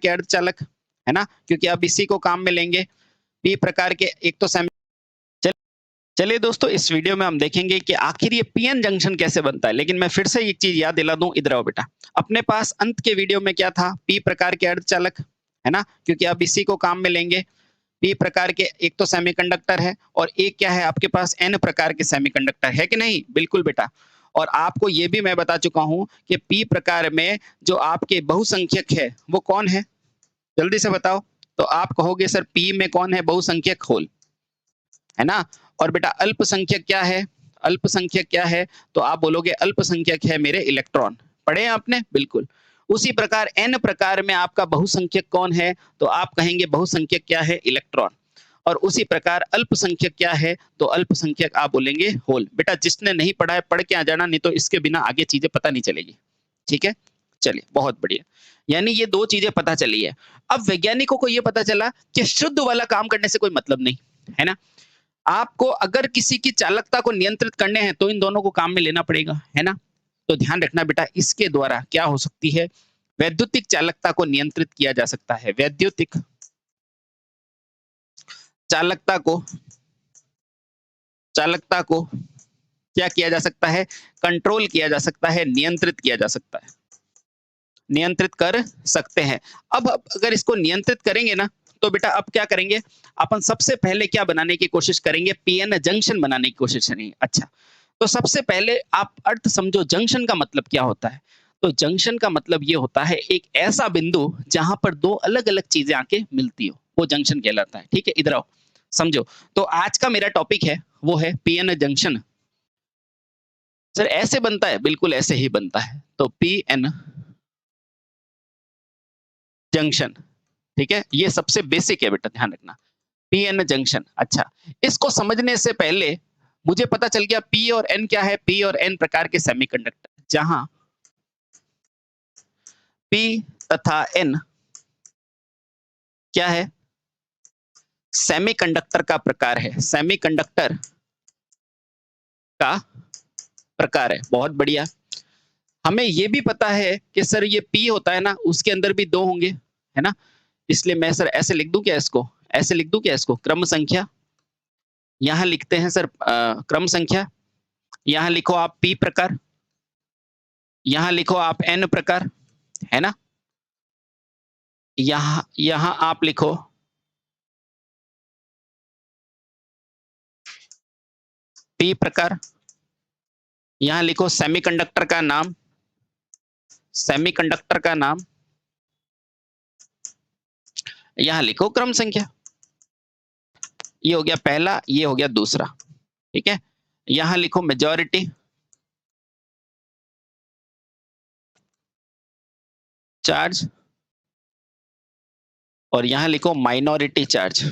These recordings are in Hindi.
के अर्धचालक, है ना, क्योंकि अब इसी को काम में लेंगे। पी प्रकार के एक तो चलिए दोस्तों, इस वीडियो में हम देखेंगे कि आखिर ये पीएन जंक्शन कैसे बनता है। लेकिन मैं फिर से एक चीज याद दिला दूं, इधर आओ बेटा। अपने पास अंत के वीडियो में क्या था, पी प्रकार के अर्धचालक, है ना, क्योंकि अब इसी को काम में लेंगे। पी प्रकार के एक तो सेमीकंडक्टर है और एक क्या है आपके पास एन प्रकार के सेमीकंडक्टर है कि नहीं? बिल्कुल बेटा। और आपको ये भी मैं बता चुका हूं कि पी प्रकार में जो आपके बहुसंख्यक है वो कौन है, जल्दी से बताओ। तो आप कहोगे सर पी में कौन है बहुसंख्यक? होल, है ना। और बेटा अल्पसंख्यक क्या है? अल्पसंख्यक क्या है? तो आप बोलोगे अल्पसंख्यक है मेरे इलेक्ट्रॉन। पढ़े आपने? बिल्कुल। उसी प्रकार एन प्रकार में आपका बहुसंख्यक कौन है? तो आप कहेंगे बहुसंख्यक क्या है? इलेक्ट्रॉन। और उसी प्रकार अल्पसंख्यक क्या है? तो अल्पसंख्यक आप बोलेंगे होल। बेटा जिसने नहीं पढ़ा है पढ़ के आ जाना, नहीं तो इसके बिना आगे चीजें पता नहीं चलेगी। ठीक है, चलिए बहुत बढ़िया। यानी ये दो चीजें पता चली है। अब वैज्ञानिकों को ये पता चला कि शुद्ध वाला काम करने से कोई मतलब नहीं, है ना। आपको अगर किसी की चालकता को नियंत्रित करने हैं तो इन दोनों को काम में लेना पड़ेगा, है ना। तो ध्यान रखना बेटा, इसके द्वारा क्या हो सकती है, वैद्युतिक चालकता को नियंत्रित किया जा सकता है। वैद्युतिक चालकता को क्या किया जा सकता है? कंट्रोल किया जा सकता है, नियंत्रित किया जा सकता है, नियंत्रित कर सकते हैं। अब अगर इसको नियंत्रित करेंगे ना, तो बेटा अब क्या करेंगे, अपन सबसे पहले क्या बनाने की कोशिश करेंगे? पीएन जंक्शन बनाने की कोशिश करेंगे। अच्छा, तो सबसे पहले आप अर्थ समझो, जंक्शन का मतलब क्या होता है। तो जंक्शन का मतलब ये होता है एक ऐसा बिंदु जहां पर दो अलग अलग चीजें आके मिलती हो, वो जंक्शन कहलाता है। ठीक है, इधर आओ समझो। तो आज का मेरा टॉपिक है वो है पीएन जंक्शन। सर ऐसे बनता है? बिल्कुल ऐसे ही बनता है। तो पीएन जंक्शन, ठीक है, ये सबसे बेसिक है बेटा, ध्यान रखना। PN junction. अच्छा, इसको समझने से पहले मुझे पता चल गया पी और एन क्या है। पी और एन प्रकार के सेमीकंडक्टर, जहां पी तथा एन क्या है? सेमीकंडक्टर का प्रकार है। सेमीकंडक्टर का प्रकार है। बहुत बढ़िया। हमें यह भी पता है कि सर ये पी होता है ना, उसके अंदर भी दो होंगे, है ना। इसलिए मैं सर ऐसे लिख दूं क्या इसको? ऐसे लिख दूं क्या इसको? क्रम संख्या। यहां लिखते हैं सर क्रम संख्या। यहां लिखो आप पी प्रकार, यहां लिखो आप एन प्रकार, है ना। यहां यहां आप लिखो पी प्रकार, यहां लिखो सेमीकंडक्टर का नाम, सेमीकंडक्टर का नाम, यहां लिखो क्रम संख्या। ये हो गया पहला, ये हो गया दूसरा। ठीक है, यहां लिखो मेजॉरिटी चार्ज और यहां लिखो माइनॉरिटी चार्ज,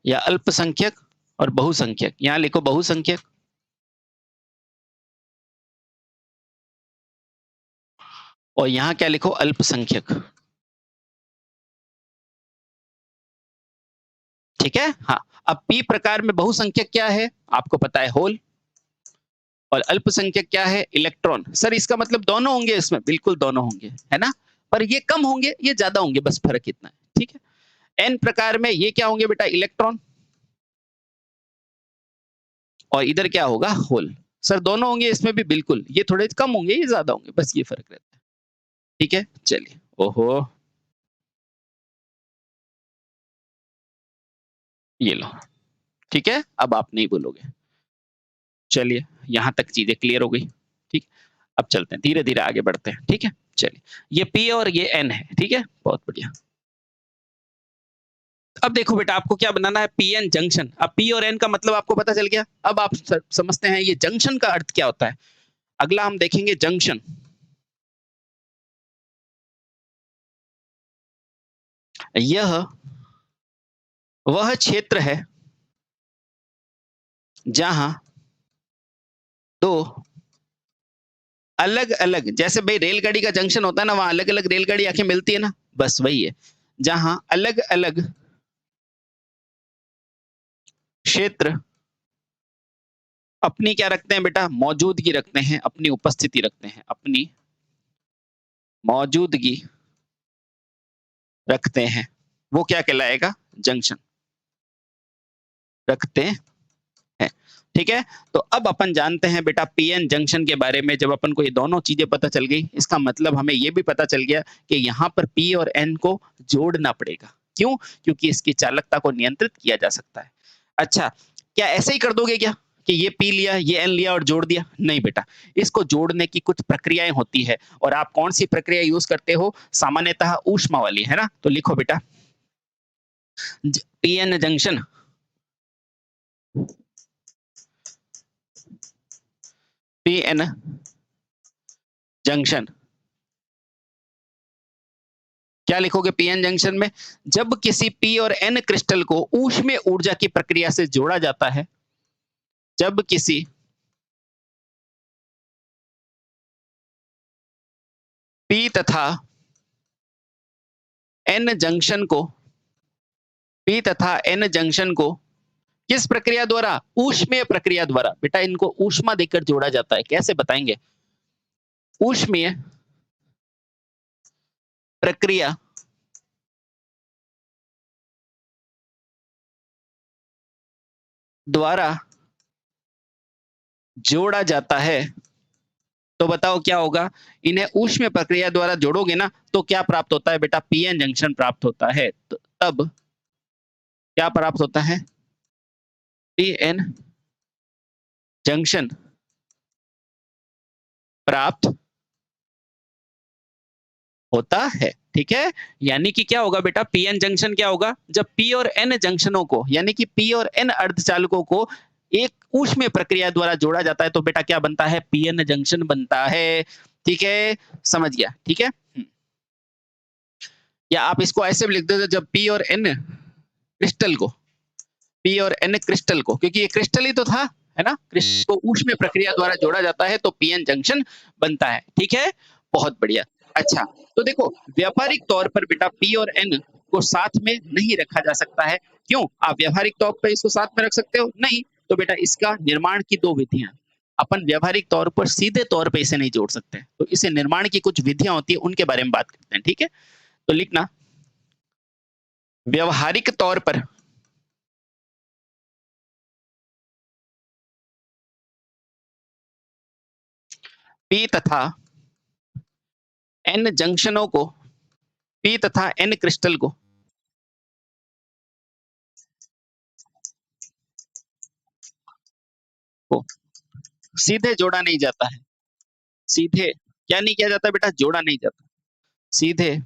या अल्पसंख्यक और बहुसंख्यक। यहां लिखो बहुसंख्यक और यहां क्या लिखो? अल्पसंख्यक। ठीक है, हाँ। अब पी प्रकार में बहुसंख्यक क्या है आपको पता है? होल। और अल्पसंख्यक क्या है? इलेक्ट्रॉन। सर इसका मतलब दोनों होंगे इसमें? बिल्कुल दोनों होंगे, है ना। पर ये कम होंगे, ये ज्यादा होंगे, बस फर्क इतना है। ठीक है, एन प्रकार में ये क्या होंगे बेटा? इलेक्ट्रॉन। और इधर क्या होगा? होल। सर दोनों होंगे इसमें भी? बिल्कुल, ये थोड़े कम होंगे, ये ज्यादा होंगे, बस ये फर्क रहता है। ठीक है, चलिए। ओहो, ये लो। ठीक है, अब आप नहीं बोलोगे। चलिए, यहां तक चीजें क्लियर हो गई। ठीक, अब चलते हैं, धीरे धीरे आगे बढ़ते हैं। ठीक है, चलिए। ये पी और ये एन है। ठीक है, बहुत बढ़िया। अब देखो बेटा, आपको क्या बनाना है? PN junction. अब पी और एन का मतलब आपको पता चल गया। अब आप समझते हैं ये जंक्शन का अर्थ क्या होता है। अगला हम देखेंगे जंक्शन। यह वह क्षेत्र है जहां दो अलग अलग, जैसे भाई रेलगाड़ी का जंक्शन होता है ना, वहां अलग अलग रेलगाड़ी आके मिलती है ना, बस वही है। जहां अलग अलग क्षेत्र अपनी क्या रखते हैं बेटा? मौजूदगी रखते हैं, अपनी उपस्थिति रखते हैं, अपनी मौजूदगी रखते हैं, वो क्या कहलाएगा? जंक्शन रखते हैं। ठीक है, तो अब अपन जानते हैं बेटा पीएन जंक्शन के बारे में। जब अपन को ये दोनों चीजें पता चल गई, इसका मतलब हमें ये भी पता चल गया कि यहाँ पर पी और एन को जोड़ना पड़ेगा। क्यों? क्योंकि इसकी चालकता को नियंत्रित किया जा सकता है। अच्छा, क्या ऐसे ही कर दोगे क्या कि ये पी लिया, ये एन लिया और जोड़ दिया? नहीं बेटा, इसको जोड़ने की कुछ प्रक्रियाएं होती है। और आप कौन सी प्रक्रिया यूज करते हो? सामान्यतः ऊष्मा वाली, है ना? तो लिखो बेटा, पीएन जंक्शन पीएन जंक्शन क्या लिखोगे पीएन जंक्शन में? जब किसी पी और एन क्रिस्टल को ऊष्मीय ऊर्जा की प्रक्रिया से जोड़ा जाता है, जब किसी पी तथा एन जंक्शन को पी तथा एन जंक्शन को किस प्रक्रिया द्वारा? ऊष्मीय प्रक्रिया द्वारा। बेटा इनको ऊष्मा देकर जोड़ा जाता है। कैसे बताएंगे? ऊष्मीय प्रक्रिया द्वारा जोड़ा जाता है। तो बताओ क्या होगा? इन्हें ऊष्मीय प्रक्रिया द्वारा जोड़ोगे ना, तो क्या प्राप्त होता है बेटा? पीएन जंक्शन प्राप्त होता है। तो तब क्या प्राप्त होता है? पीएन जंक्शन प्राप्त होता है। ठीक है, यानी कि क्या होगा बेटा? पीएन जंक्शन क्या होगा? जब पी और एन जंक्शनों को, यानी कि पी और एन अर्धचालकों को एक ऊष्मीय प्रक्रिया द्वारा जोड़ा जाता है, तो बेटा क्या बनता है? पीएन जंक्शन बनता है। ठीक है, समझ गया? ठीक है, या आप इसको ऐसे भी लिख दो, जब पी और एन क्रिस्टल को, पी और एन क्रिस्टल को, क्योंकि ये क्रिस्टल ही तो था, है ना? क्रिस्टल को ऊष्मीय प्रक्रिया द्वारा जोड़ा जाता है तो पीएन जंक्शन बनता है। ठीक है, बहुत बढ़िया। अच्छा, तो देखो व्यावहारिक तौर पर बेटा पी और एन को साथ में नहीं रखा जा सकता है। क्यों? आप व्यावहारिक तौर पर इसको साथ में रख सकते हो? नहीं। तो बेटा इसका निर्माण की दो विधियां, अपन व्यावहारिक तौर पर सीधे तौर पर इसे नहीं जोड़ सकते, तो इसे निर्माण की कुछ विधियां होती है, उनके बारे में बात करते हैं। ठीक है, तो लिखना, व्यवहारिक तौर पर पी तथा एन जंक्शनों को, पी तथा एन क्रिस्टल को सीधे जोड़ा नहीं जाता है। सीधे क्या नहीं किया जाता बेटा? जोड़ा नहीं जाता, सीधे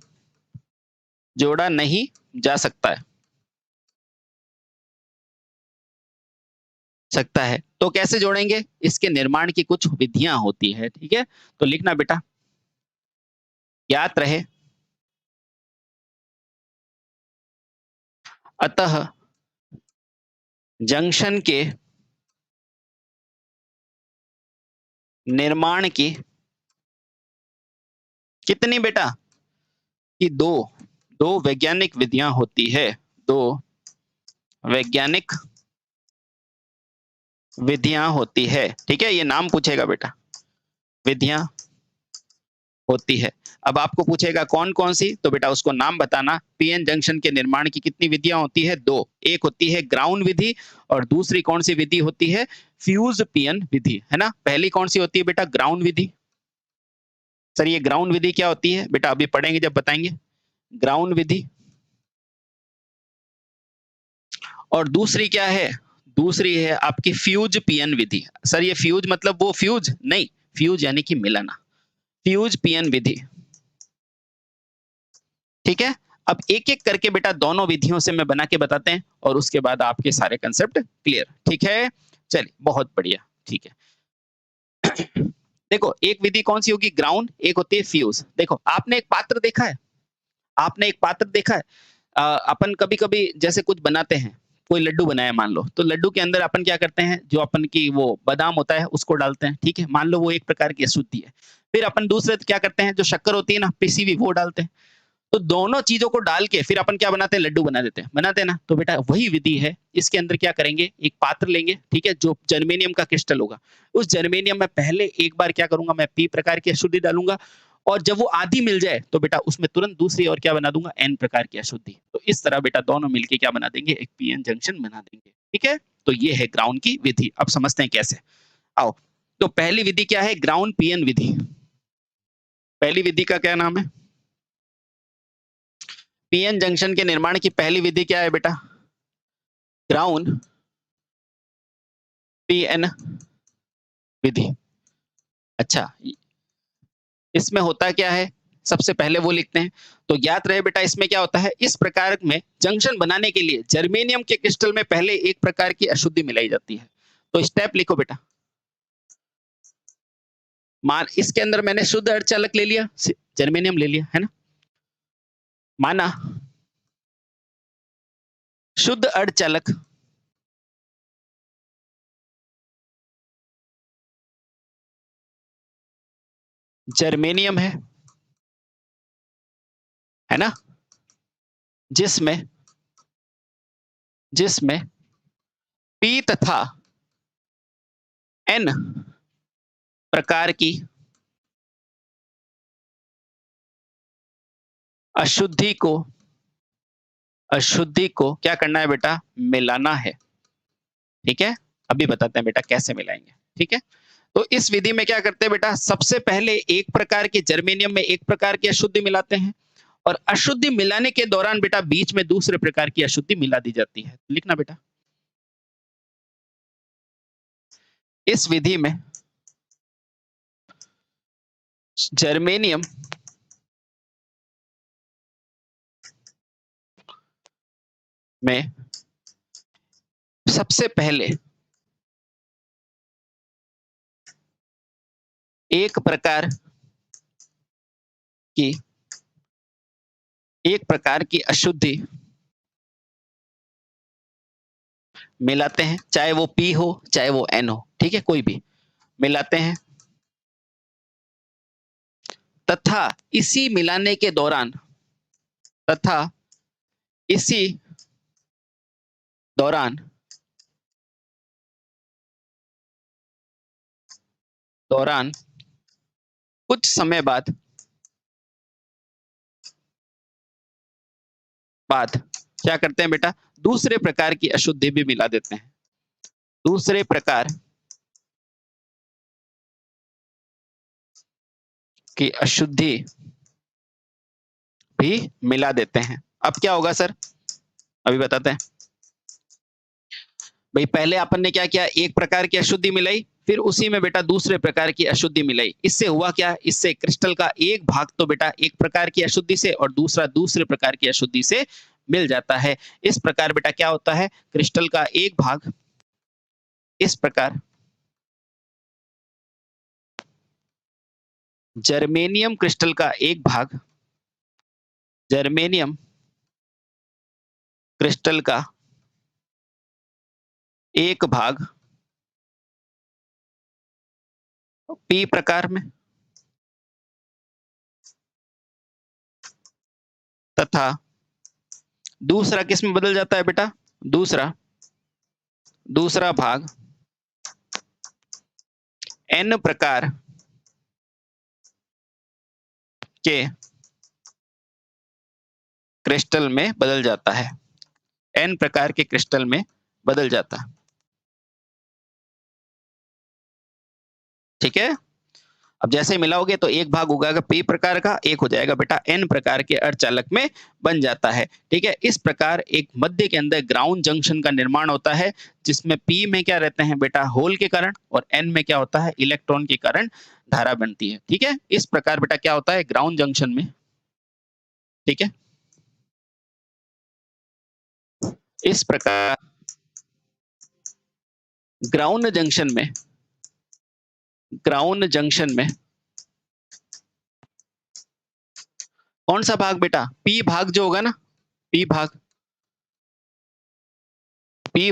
जोड़ा नहीं जा सकता है। तो कैसे जोड़ेंगे? इसके निर्माण की कुछ विधियां होती है। ठीक है, तो लिखना बेटा, ज्ञात रहे अतः जंक्शन के निर्माण की कितनी बेटा? कि दो दो वैज्ञानिक विधियां होती है। दो वैज्ञानिक विधियां होती है। ठीक है, ये नाम पूछेगा बेटा, विधियां होती है। अब आपको पूछेगा कौन कौन सी, तो बेटा उसको नाम बताना। पीएन जंक्शन के निर्माण की कितनी विधियां होती है? दो। एक होती है ग्राउंड विधि और दूसरी कौन सी विधि होती है? फ्यूज पीएन विधि, है ना? पहली कौन सी होती है बेटा? ग्राउंड विधि। सर ये ग्राउंड विधि क्या होती है बेटा? अभी पढ़ेंगे जब बताएंगे। ग्राउंड विधि। और दूसरी क्या है? दूसरी है आपकी फ्यूज पीएन विधि। सर ये फ्यूज मतलब वो फ्यूज नहीं, फ्यूज यानी कि मिलाना, फ्यूज पीएन विधि। ठीक है, अब एक एक करके बेटा दोनों विधियों से मैं बना के बताते हैं और उसके बाद आपके सारे कंसेप्ट क्लियर। ठीक है, चलिए बहुत बढ़िया। ठीक है, देखो एक विधि कौन सी होगी? ग्राउंड, एक होती है फ्यूज। देखो आपने एक पात्र देखा है, आपने एक पात्र देखा है, अपन कभी कभी जैसे कुछ बनाते हैं, कोई लड्डू बनाया मान लो, तो लड्डू के अंदर अपन क्या करते हैं? जो अपन की वो बादाम होता है उसको डालते हैं। ठीक है, मान लो वो एक प्रकार की अशुद्धि है। फिर अपन दूसरे क्या करते हैं? जो शक्कर होती है ना, पिसी हुई, वो डालते हैं। तो दोनों चीजों को डाल के फिर अपन क्या बनाते हैं? लड्डू बना देते हैं, बनाते हैं ना? तो बेटा वही विधि है। इसके अंदर क्या करेंगे? एक पात्र लेंगे, ठीक है, जो जर्मेनियम का क्रिस्टल होगा। उस जर्मेनियम में पहले एक बार क्या करूंगा? मैं पी प्रकार की अशुद्धि डालूंगा और जब वो आधी मिल जाए तो बेटा उसमें तुरंत दूसरी और क्या बना दूंगा, एन प्रकार की अशुद्धि। तो इस तरह बेटा दोनों मिलके क्या बना देंगे, एक पीएन जंक्शन बना देंगे। ठीक है, तो ये है ग्राउंड की विधि। अब समझते हैं कैसे। आओ, तो पहली विधि क्या है, ग्राउंड पीएन विधि। पहली विधि का क्या नाम है, पीएन जंक्शन के निर्माण की पहली विधि क्या है बेटा, ग्राउंड पीएन विधि। अच्छा, इसमें होता क्या है, सबसे पहले वो लिखते हैं। तो याद रहे बेटा, इसमें क्या होता है, इस प्रकार में जंक्शन बनाने के लिए जर्मेनियम के क्रिस्टल में पहले एक प्रकार की अशुद्धि मिलाई जाती है। तो स्टेप लिखो बेटा। मान इसके अंदर मैंने शुद्ध अर्धचालक ले लिया, जर्मेनियम ले लिया, है ना। माना शुद्ध अर्धचालक जर्मेनियम है ना, जिसमें जिसमें पी तथा एन प्रकार की अशुद्धि को क्या करना है बेटा, मिलाना है। ठीक है, अभी बताते हैं बेटा कैसे मिलाएंगे। ठीक है, तो इस विधि में क्या करते हैं बेटा, सबसे पहले एक प्रकार के जर्मेनियम में एक प्रकार की अशुद्धि मिलाते हैं, और अशुद्धि मिलाने के दौरान बेटा बीच में दूसरे प्रकार की अशुद्धि मिला दी जाती है। लिखना बेटा, इस विधि में जर्मेनियम में सबसे पहले एक प्रकार की अशुद्धि मिलाते हैं, चाहे वो पी हो चाहे वो एन हो, ठीक है, कोई भी मिलाते हैं, तथा इसी मिलाने के दौरान कुछ समय बाद क्या करते हैं बेटा, दूसरे प्रकार की अशुद्धि भी मिला देते हैं, दूसरे प्रकार की अशुद्धि भी मिला देते हैं। अब क्या होगा सर, अभी बताते हैं। भाई पहले अपन ने क्या किया, एक प्रकार की अशुद्धि मिलाई, फिर उसी में बेटा दूसरे प्रकार की अशुद्धि मिलाई। इससे हुआ क्या, इससे क्रिस्टल का एक भाग तो बेटा एक प्रकार की अशुद्धि से और दूसरा दूसरे प्रकार की अशुद्धि से मिल जाता है। इस प्रकार बेटा क्या होता है, क्रिस्टल का एक भाग इस प्रकार जर्मेनियम क्रिस्टल का एक भाग जर्मेनियम क्रिस्टल का एक भाग पी प्रकार में तथा दूसरा किस में बदल जाता है बेटा, दूसरा भाग एन प्रकार के क्रिस्टल में बदल जाता है, एन प्रकार के क्रिस्टल में बदल जाता है। ठीक है, अब जैसे मिलाओगे तो एक भाग उगाएगा पी प्रकार का, एक हो जाएगा बेटा एन प्रकार के अर्धचालक में बन जाता है। ठीक है, इस प्रकार एक मध्य के अंदर ग्राउंड जंक्शन का निर्माण होता है, जिसमें पी में क्या रहते हैं बेटा, होल के कारण, और एन में क्या होता है, इलेक्ट्रॉन के कारण धारा बनती है। ठीक है, इस प्रकार बेटा क्या होता है ग्राउंड जंक्शन में। ठीक है, इस प्रकार ग्राउंड जंक्शन में कौन सा भाग बेटा, पी भाग जो होगा ना, पी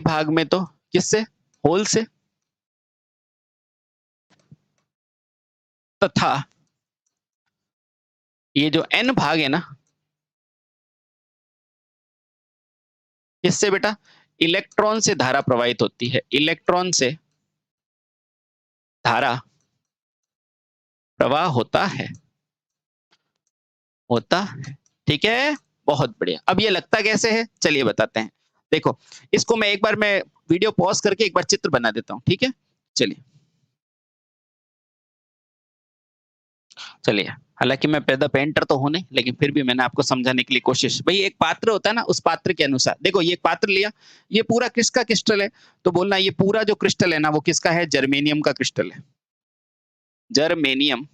भाग में तो किससे, होल से, तथा ये जो एन भाग है ना, किससे बेटा, इलेक्ट्रॉन से धारा प्रवाहित होती है, इलेक्ट्रॉन से धारा प्रवाह होता है। होता है। ठीक है, बहुत बढ़िया। अब ये लगता कैसे है, चलिए बताते हैं। देखो, इसको मैं वीडियो पॉज करके एक बार चित्र बना देता हूँ, ठीक है? चलिए। चलिए, हालाँकि मैं पैदा पेंटर तो हूँ नहीं, लेकिन फिर भी मैंने आपको समझाने के लिए कोशिश। भई एक पात्र होता है ना, उस पात्र के अनुसार देखो ये एक पात्र लिया, ये पूरा किसका क्रिस्टल है? तो बोलना ये पूरा जो क्रिस्टल है ना, वो किसका है? जर्मेनियम का क्रिस्टल है। जर्मेनियम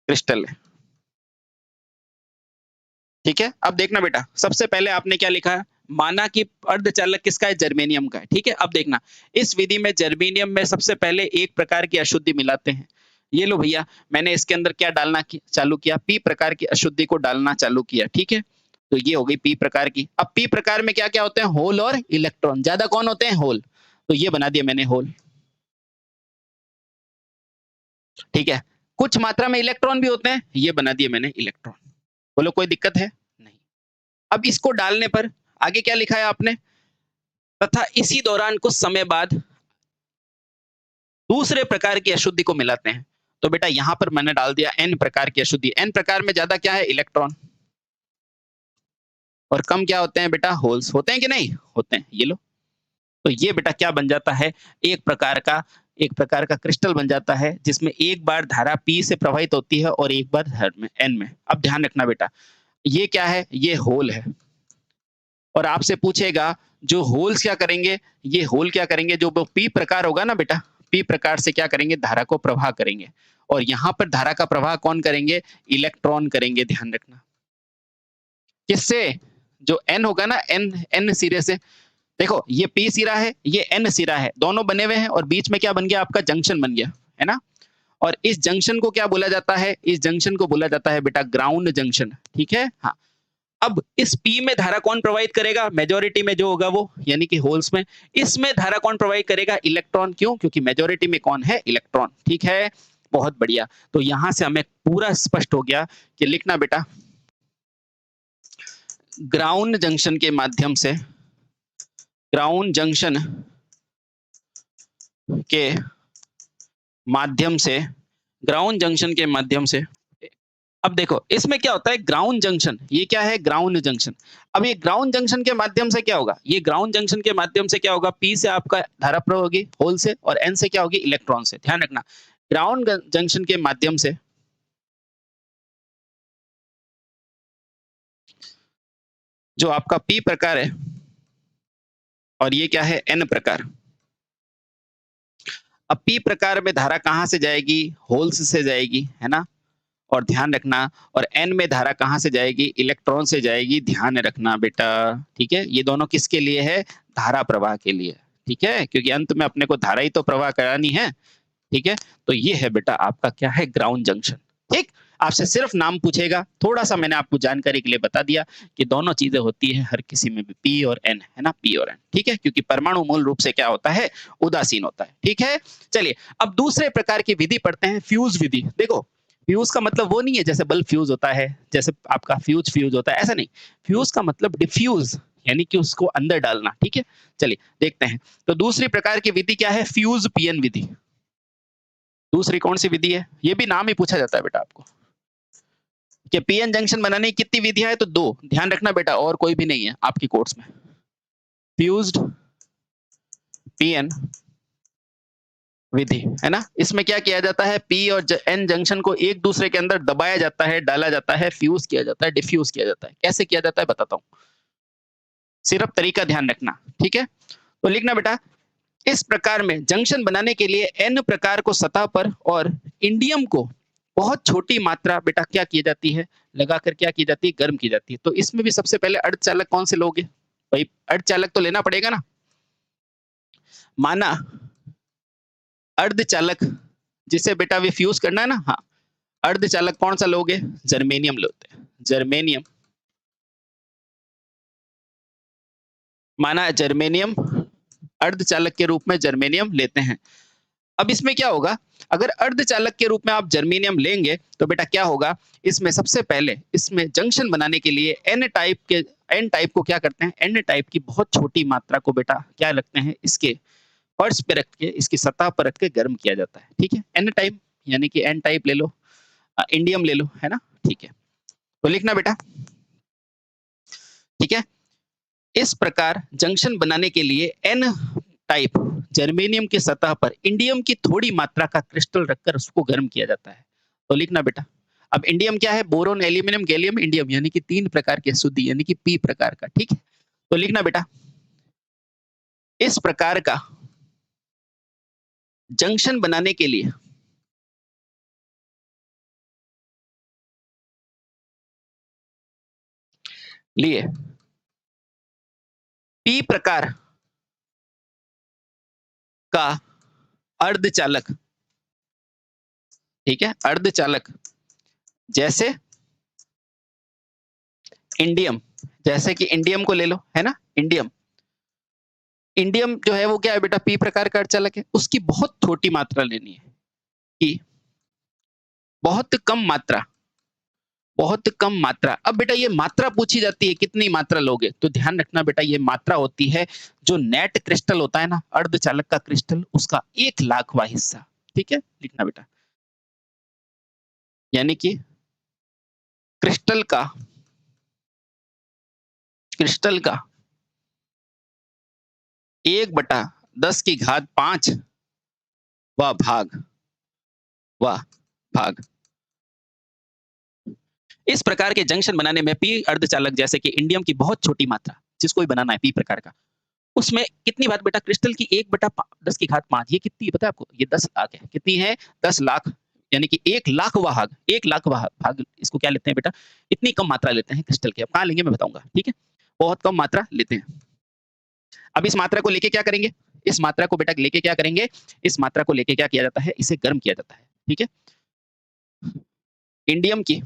क्रिस्टल है। ठीक है? अब देखना बेटा, सबसे पहले आपने क्या लिखा है? माना कि अर्धचालक किसका है? जर्मेनियम का है। ठीक है? अब देखना, इस विधि में जर्मेनियम में सबसे पहले एक प्रकार की अशुद्धि मिलाते हैं। ये लो भैया, मैंने इसके अंदर क्या डालना चालू किया? पी प्रकार की अशुद्धि को डालना चालू किया। ठीक है? तो ये हो गई पी प्रकार की। अब पी प्रकार में क्या-क्या होते हैं? होल और इलेक्ट्रॉन। ज्यादा कौन होते हैं? होल। तो ये बना दिया मैंने होल। ठीक है? कुछ मात्रा में इलेक्ट्रॉन भी होते हैं, ये बना दिए मैंने इलेक्ट्रॉन। बोलो कोई दिक्कत है? नहीं। अब इसको डालने पर आगे क्या लिखा है आपने? तथा इसी दौरान कुछ समय बाद दूसरे प्रकार की अशुद्धि को मिलाते हैं। तो बेटा यहां पर मैंने डाल दिया एन प्रकार की अशुद्धि। एन प्रकार में ज्यादा क्या है? इलेक्ट्रॉन। और कम क्या होते हैं बेटा? होल्स। होते हैं कि नहीं? होते हैं। ये लो। तो ये बेटा क्या बन जाता है? एक प्रकार का क्रिस्टल बन जाता है, जिसमें एक बार धारा पी से प्रवाहित होती है और एक बार धर में एन में। अब ध्यान रखना बेटा, ये क्या है? ये होल है। और आपसे पूछेगा जो होल्स क्या करेंगे? ये होल क्या करेंगे? जो पी प्रकार होगा ना बेटा, पी प्रकार से क्या करेंगे? धारा को प्रवाह करेंगे। और यहां पर धारा का प्रवाह कौन करेंगे? इलेक्ट्रॉन करेंगे। ध्यान रखना किससे? जो एन होगा ना, एन एन सिरे से। देखो ये पी सिरा है, ये एन सिरा है, दोनों बने हुए हैं और बीच में क्या बन गया? आपका जंक्शन बन गया, है ना? और इस जंक्शन को क्या बोला जाता है? इस जंक्शन को बोला जाता है बेटा ग्राउंड जंक्शन। ठीक है? हाँ। अब इस पी में धारा कौन प्रवाहित करेगा? मेजॉरिटी में जो होगा वो, यानी कि होल्स में। इसमें धारा कौन प्रवाहित करेगा? इलेक्ट्रॉन। क्यों? क्योंकि मेजॉरिटी में कौन है? इलेक्ट्रॉन। ठीक है? बहुत बढ़िया। तो यहां से हमें पूरा स्पष्ट हो गया कि लिखना बेटा, ग्राउंड जंक्शन के माध्यम से, ग्राउंड जंक्शन के माध्यम से, ग्राउंड जंक्शन के माध्यम से। अब देखो इसमें क्या होता है? Ground junction. ये क्या है? Ground junction. अब ये ग्राउंड जंक्शन के माध्यम से क्या होगा? ये ग्राउंड जंक्शन के माध्यम से क्या होगा? पी से आपका धारा प्रवाह होगी होल से, और एन से क्या होगी? इलेक्ट्रॉन से। ध्यान रखना, ग्राउंड जंक्शन के माध्यम से जो आपका पी प्रकार है, और ये क्या है? एन प्रकार। अब पी प्रकार में धारा कहां से जाएगी? होल्स से जाएगी, है ना? और ध्यान रखना, और एन में धारा कहां से जाएगी? इलेक्ट्रॉन से जाएगी। ध्यान रखना बेटा। ठीक है? ये दोनों किसके लिए है? धारा प्रवाह के लिए। ठीक है? क्योंकि अंत में अपने को धारा ही तो प्रवाह करानी है। ठीक है? तो ये है बेटा आपका क्या है? Ground junction. ठीक? आपसे सिर्फ नाम पूछेगा। थोड़ा सा मैंने आपको जानकारी के लिए बता दिया कि दोनों चीजें होती है हर किसी में भी, पी और एन, है ना? पी और एन। ठीक है? क्योंकि परमाणु मूल रूप से क्या होता है? उदासीन होता है। ठीक है? चलिए अब दूसरे प्रकार की विधि पढ़ते हैं, फ्यूज विधि। देखो फ्यूज का मतलब वो नहीं है जैसे बल्ब फ्यूज होता है, जैसे आपका फ्यूज फ्यूज होता है, ऐसा नहीं। फ्यूज का मतलब डिफ्यूज, यानी कि उसको अंदर डालना। ठीक है? चलिए देखते हैं। तो दूसरी प्रकार की विधि क्या है? फ्यूज पीएन विधि। दूसरी कौन सी विधि है? ये भी नाम ही पूछा जाता है बेटा आपको कि पीएन जंक्शन बनाने की कितनी विधियां है? तो दो। ध्यान रखना बेटा, और कोई भी नहीं है आपकी कोर्स में। फ्यूज्ड पीएन विधि, है ना? इसमें क्या किया जाता है? पी और एन जंक्शन को एक दूसरे के अंदर दबाया जाता है, डाला जाता है, फ्यूज किया जाता है, डिफ्यूज किया जाता है। कैसे किया जाता है बताता हूं, सिर्फ तरीका ध्यान रखना। ठीक है? तो लिखना बेटा, इस प्रकार में जंक्शन बनाने के लिए एन प्रकार को सतह पर और इंडियम को बहुत छोटी मात्रा बेटा क्या की जाती है? लगाकर क्या की जाती है? गर्म की जाती है। तो इसमें भी सबसे पहले अर्धचालक कौन से लोगे? भाई अर्धचालक तो लेना पड़ेगा ना। माना अर्धचालक जिसे बेटा वे फ्यूज करना है ना, हाँ, अर्धचालक कौन सा लोगे? जर्मेनियम लोते हैं। जर्मेनियम, माना जर्मेनियम अर्धचालक के रूप में जर्मेनियम लेते हैं। अब इसमें क्या होगा? अगर अर्धचालक के रूप में आप जर्मेनियम लेंगे तो बेटा क्या होगा? इसमें सबसे पहले इसमें जंक्शन बनाने के लिए एन टाइप को क्या करते हैं? एन टाइप की बहुत छोटी मात्रा को बेटा क्या लगते हैं? इसके फर्श पे रख के, इसकी सतह पर रख के गर्म किया जाता है। ठीक है? एन टाइप यानी कि एन टाइप ले लो, इंडियम ले लो, है ना? ठीक है? तो लिखना बेटा, ठीक है। इस प्रकार जंक्शन बनाने के लिए एन टाइप जर्मेनियम की सतह पर इंडियम की थोड़ी मात्रा का क्रिस्टल रखकर उसको गर्म किया जाता है। तो लिखना बेटा, अब इंडियम क्या है? बोरोन, एल्यूमिनियम, गैलियम, इंडियम, यानी कि 3 प्रकार की अशुद्धि, यानी कि पी प्रकार का, ठीक है। तो लिखना बेटा, इस प्रकार का जंक्शन बनाने के लिए पी प्रकार का अर्धचालक, ठीक है, अर्धचालक जैसे इंडियम, जैसे कि इंडियम को ले लो, है ना, इंडियम। इंडियम जो है वो क्या है बेटा? पी प्रकार का अर्धचालक है। उसकी बहुत छोटी मात्रा लेनी है, कि बहुत कम मात्रा, बहुत कम मात्रा। अब बेटा ये मात्रा पूछी जाती है, कितनी मात्रा लोगे? तो ध्यान रखना बेटा, ये मात्रा होती है जो नेट क्रिस्टल होता है ना, अर्धचालक का क्रिस्टल, उसका 1,00,000वां हिस्सा, ठीक है। लिखना बेटा, यानी कि क्रिस्टल का, क्रिस्टल का 1/10⁵ वा भाग, वाह भाग। इस प्रकार के जंक्शन बनाने में पी अर्धचालक जैसे कि इंडियम की बहुत छोटी मात्रा, जिसको भी बनाना है पी प्रकार का, उसमें कितनी बात बेटा? क्रिस्टल की 1/10⁵ ये कितनी है पता है आपको? ये 10 लाख है। कितनी है? 10 लाख, यानी कि 1,00,000वां भाग, 1,00,000वां भाग इसको क्या लेते हैं बेटा? इतनी कम मात्रा लेते हैं क्रिस्टल की। अब कहाँ लेंगे मैं बताऊंगा, ठीक है। बहुत कम मात्रा लेते हैं। अब इस मात्रा को लेके क्या करेंगे? इस मात्रा को बेटा लेके क्या करेंगे? इस मात्रा को लेके क्या किया जाता है? इसे गर्म किया जाता है, ठीक है। इंडियम की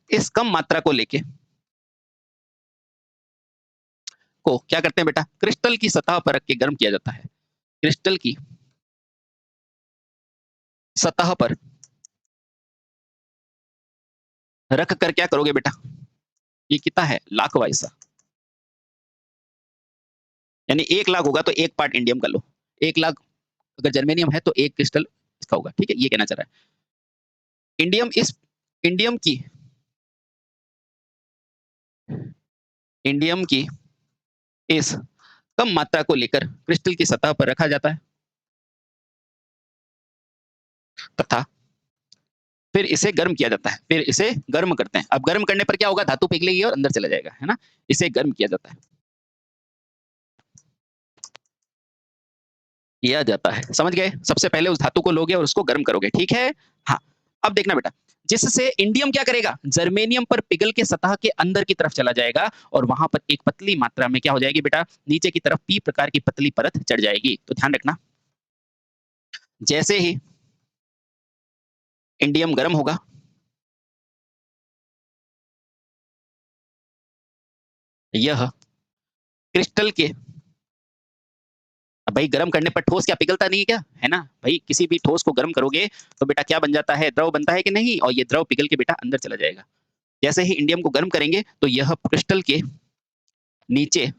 इस कम मात्रा को लेके को क्या करते हैं बेटा? क्रिस्टल की सतह पर रख के गर्म किया जाता है। क्रिस्टल की सतह पर रख कर क्या करोगे बेटा? ये कितना है? लाखवां हिस्सा, यानी 1,00,000 होगा तो 1 पार्ट इंडियम का लो। 1,00,000 अगर जर्मेनियम है तो 1 क्रिस्टल इसका होगा, ठीक है। ये कहना चाह रहा है। इंडियम की इंडियम की इस कम मात्रा को लेकर क्रिस्टल की सतह पर रखा जाता है, तथा फिर इसे गर्म किया जाता है। फिर इसे गर्म करते हैं। अब गर्म करने पर क्या होगा? धातु पिघलेगी और अंदर चला जाएगा, है ना। इसे गर्म किया जाता है, किया जाता है। समझ गए? सबसे पहले उस धातु को लोगे और उसको गर्म करोगे, ठीक है। हाँ, अब देखना बेटा, जिससे इंडियम क्या करेगा? जर्मेनियम पर पिघल के सतह के अंदर की तरफ चला जाएगा और वहां पर एक पतली मात्रा में क्या हो जाएगी बेटा? नीचे की तरफ पी प्रकार की पतली परत चढ़ जाएगी। तो ध्यान रखना, जैसे ही इंडियम गर्म होगा, यह क्रिस्टल के, अब भाई गर्म करने पर ठोस क्या पिघलता नहीं है क्या? है ना भाई, किसी भी ठोस को गर्म करोगे तो बेटा क्या बन जाता है? द्रव बनता है कि नहीं? और ये द्रव पिघल के बेटा अंदर चला जाएगा। जैसे ही इंडियम को गर्म करेंगे तो यह क्रिस्टल के नीचे,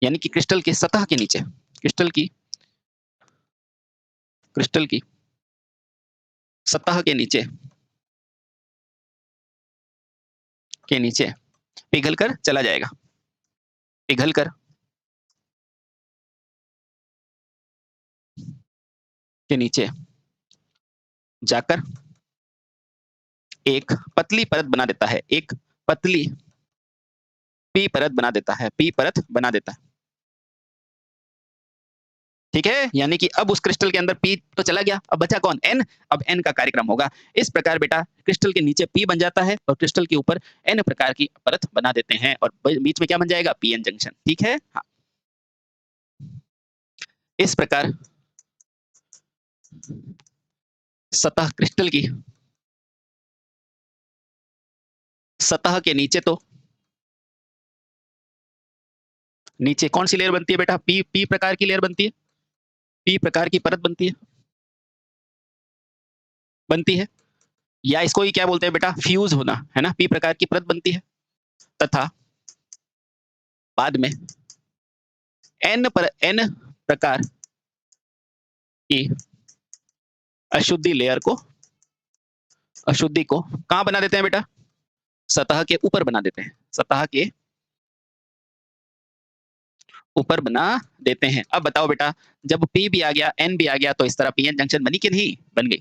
यानी कि क्रिस्टल की सतह के नीचे, क्रिस्टल की क्रिस्टल की सतह के नीचे पिघल कर चला जाएगा। पिघल कर के नीचे जाकर एक पतली परत बना देता है। एक पतली पी परत बना देता है। पी परत बना देता है, ठीक है। यानी कि अब उस क्रिस्टल के अंदर पी तो चला गया, अब बचा कौन? एन। अब एन का कार्यक्रम होगा इस प्रकार बेटा, क्रिस्टल के नीचे पी बन जाता है और क्रिस्टल के ऊपर एन प्रकार की परत बना देते हैं और बीच में क्या बन जाएगा? पीएन जंक्शन, ठीक है। हाँ, इस प्रकार सतह क्रिस्टल की सतह के नीचे तो नीचे कौन सी लेयर बनती है बेटा? पी पी प्रकार की लेयर बनती है। पी प्रकार की परत बनती है, या इसको ही क्या बोलते हैं बेटा? फ्यूज होना, है ना। पी प्रकार की परत बनती है तथा बाद में एन प्रकार की अशुद्धि लेयर को अशुद्धि को कहां बना देते हैं बेटा? सतह के ऊपर बना देते हैं, सतह के ऊपर बना देते हैं। अब बताओ बेटा, जब P भी आ गया, N भी आ गया, तो इस तरह पीएन जंक्शन बनी कि नहीं? बन गई।